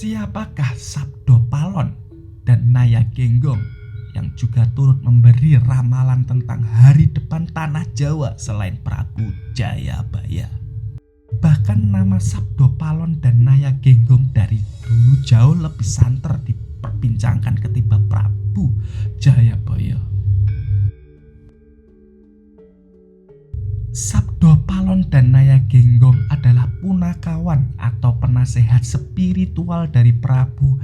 Siapakah Sabdopalon dan Nayagenggong yang juga turut memberi ramalan tentang hari depan tanah Jawa selain Prabu Jayabaya? Bahkan nama Sabdopalon dan Nayagenggong dari dulu jauh lebih santer diperbincangkan ketimbang Prabu Jayabaya. Sabdopalon dan Nayagenggong adalah punakawan atau penasehat spiritual dari Prabu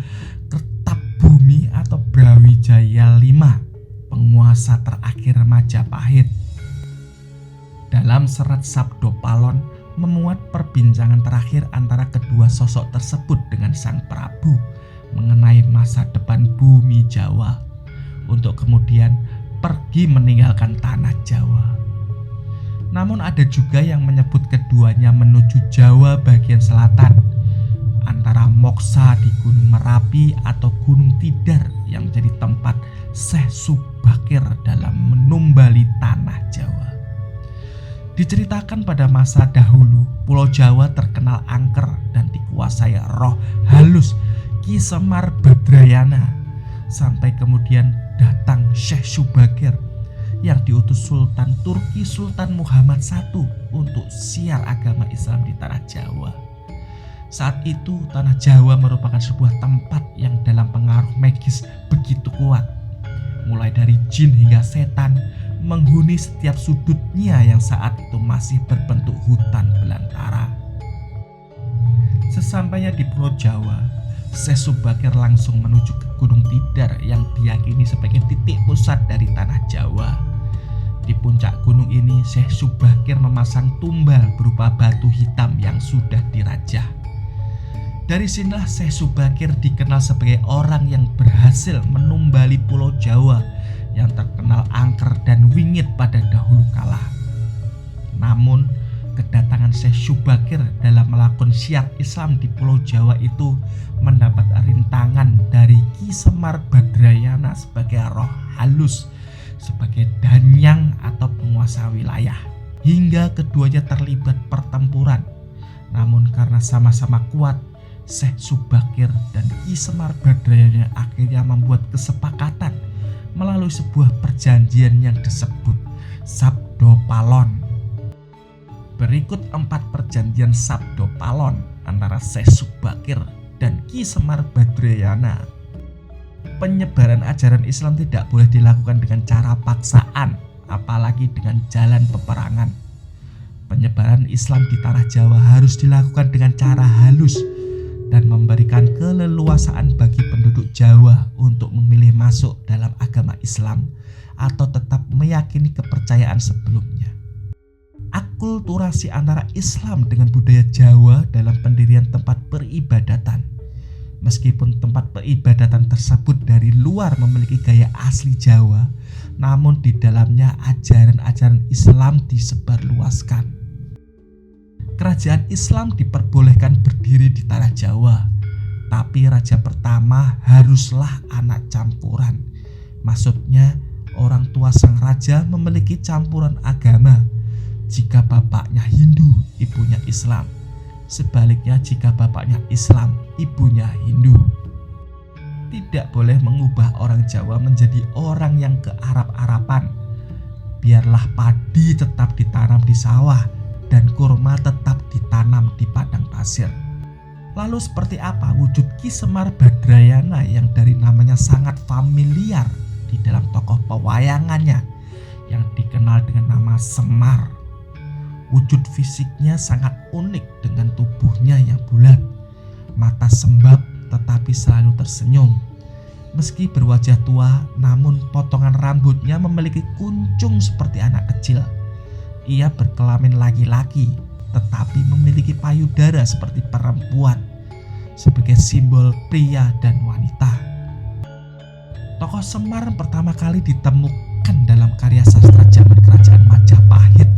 Kertabumi atau Brawijaya V, penguasa terakhir Majapahit. Dalam serat Sabdopalon memuat perbincangan terakhir antara kedua sosok tersebut dengan sang Prabu mengenai masa depan bumi Jawa untuk kemudian pergi meninggalkan tanah Jawa. Namun ada juga yang menyebut keduanya menuju Jawa bagian selatan, antara Moksa di Gunung Merapi atau Gunung Tidar yang menjadi tempat Syekh Subakir dalam menumbali tanah Jawa. Diceritakan pada masa dahulu, Pulau Jawa terkenal angker dan dikuasai roh halus Ki Semar Badrayana, sampai kemudian datang Syekh Subakir yang diutus Sultan Turki Sultan Muhammad I untuk siar agama Islam di tanah Jawa. Saat itu tanah Jawa merupakan sebuah tempat yang dalam pengaruh magis begitu kuat. Mulai dari jin hingga setan menghuni setiap sudutnya yang saat itu masih berbentuk hutan belantara. Sesampainya di Pulau Jawa, Syekh Subakir langsung menuju ke Gunung Tidar yang diyakini sebagai titik pusat dari tanah Jawa. Di puncak gunung ini, Syekh Subakir memasang tumbal berupa batu hitam yang sudah dirajah. Dari sinilah Syekh Subakir dikenal sebagai orang yang berhasil menumbali Pulau Jawa yang terkenal angker dan wingit pada dahulu kala. Namun, kedatangan Syekh Subakir dalam melakukan syiar Islam di Pulau Jawa itu mendapat rintangan dari Ki Semar Badrayana sebagai roh halus, sebagai danyang atau penguasa wilayah, hingga keduanya terlibat pertempuran. Namun karena sama-sama kuat, Syekh Subakir dan Ki Semar Badrayana akhirnya membuat kesepakatan melalui sebuah perjanjian yang disebut Sabdopalon. Berikut 4 perjanjian Sabdopalon antara Syekh Subakir dan Ki Semar Badrayana. Penyebaran ajaran Islam tidak boleh dilakukan dengan cara paksaan, apalagi dengan jalan peperangan. Penyebaran Islam di tanah Jawa harus dilakukan dengan cara halus dan memberikan keleluasaan bagi penduduk Jawa untuk memilih masuk dalam agama Islam atau tetap meyakini kepercayaan sebelumnya. Akulturasi antara Islam dengan budaya Jawa dalam pendirian tempat peribadatan. Meskipun tempat peribadatan tersebut dari luar memiliki gaya asli Jawa, namun di dalamnya ajaran-ajaran Islam disebarluaskan. Kerajaan Islam diperbolehkan berdiri di tanah Jawa, tapi raja pertama haruslah anak campuran. Maksudnya, orang tua sang raja memiliki campuran agama. Jika bapaknya Hindu, ibunya Islam. Sebaliknya jika bapaknya Islam, ibunya Hindu. Tidak boleh mengubah orang Jawa menjadi orang yang ke-Arab-Araban. Biarlah padi tetap ditanam di sawah dan kurma tetap ditanam di padang pasir. Lalu seperti apa wujud Ki Semar Badrayana yang dari namanya sangat familiar di dalam tokoh pewayangannya yang dikenal dengan nama Semar? Wujud fisiknya sangat unik dengan tubuhnya yang bulat, mata sembab tetapi selalu tersenyum. Meski berwajah tua, namun potongan rambutnya memiliki kuncung seperti anak kecil. Ia berkelamin laki-laki, tetapi memiliki payudara seperti perempuan, sebagai simbol pria dan wanita. Tokoh Semar pertama kali ditemukan dalam karya sastra zaman kerajaan Majapahit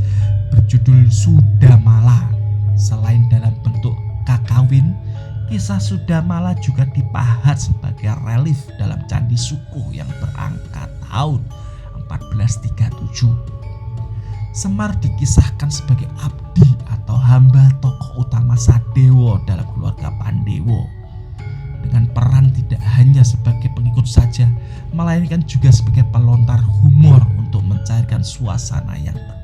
berjudul Sudamala. Selain dalam bentuk kakawin, kisah Sudamala juga dipahat sebagai relief dalam candi Sukuh yang berangka tahun 1437. Semar dikisahkan sebagai abdi atau hamba tokoh utama Sadewa dalam keluarga Pandewa. sebagai pengikut saja, melainkan juga sebagai pelontar humor untuk mencairkan suasana yang tegang.